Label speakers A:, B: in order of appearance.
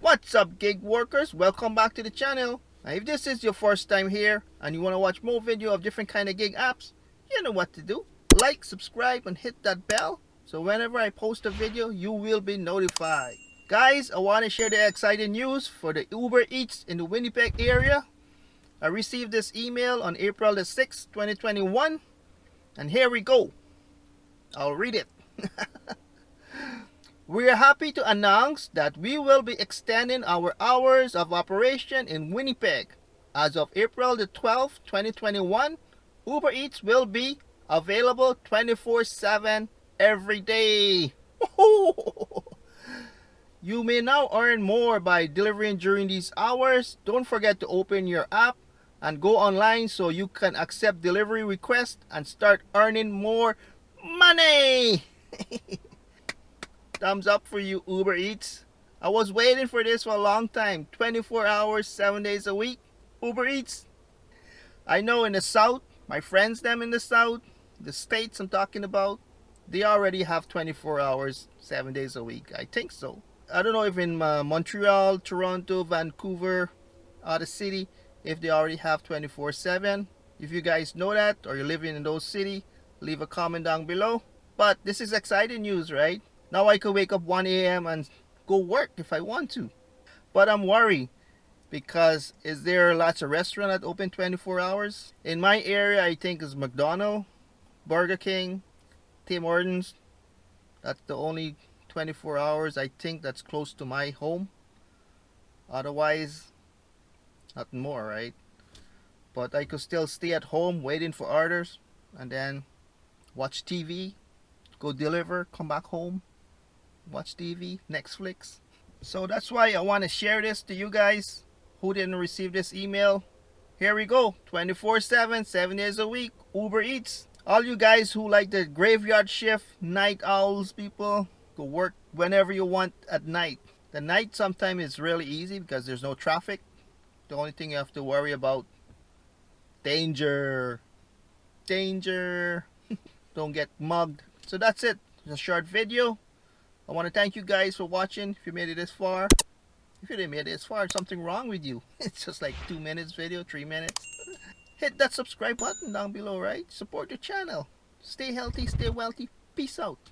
A: What's up, gig workers? Welcome back to the channel. Now, if this is your first time here and you want to watch more video of different kind of gig apps, you know what to do. Like, subscribe, and hit that bell so whenever I post a video, you will be notified. Guys, I want to share the exciting news for the Uber Eats in the Winnipeg area. I received this email on April the 6th, 2021, and here we go. I'll read it. We are happy to announce that we will be extending our hours of operation in Winnipeg. As of April the 12th, 2021, Uber Eats will be available 24/7 every day. You may now earn more by delivering during these hours. Don't forget to open your app and go online so you can accept delivery requests and start earning more money. Thumbs up for you, Uber Eats. I was waiting for this for a long time. 24 hours, 7 days a week. Uber Eats. I know in the South, my friends them in the South, the states I'm talking about, they already have 24 hours, 7 days a week. I think so. I don't know if in Montreal, Toronto, Vancouver, other city, if they already have 24/7. If you guys know that or you're living in those cities, leave a comment down below. But this is exciting news, right? Now I could wake up 1 a.m. and go work if I want to. But I'm worried because is there lots of restaurants that open 24 hours? In my area, I think is McDonald's, Burger King, Tim Hortons. That's the only 24 hours I think that's close to my home. Otherwise, nothing more, right? But I could still stay at home waiting for orders and then watch TV, go deliver, come back home, watch TV, Netflix. So that's why I want to share this to you guys who didn't receive this email. Here we go, 24/7, 7 days a week, Uber Eats. All you guys who like the graveyard shift, night owls people, go work whenever you want at night. The night sometimes is really easy because there's no traffic. The only thing you have to worry about, danger, don't get mugged. So that's it, it's a short video. I want to thank you guys for watching. If you made it this far, if you didn't make it this far, something wrong with you. It's just like 2 minutes video, 3 minutes. Hit that subscribe button down below, right? Support the channel. Stay healthy, stay wealthy. Peace out.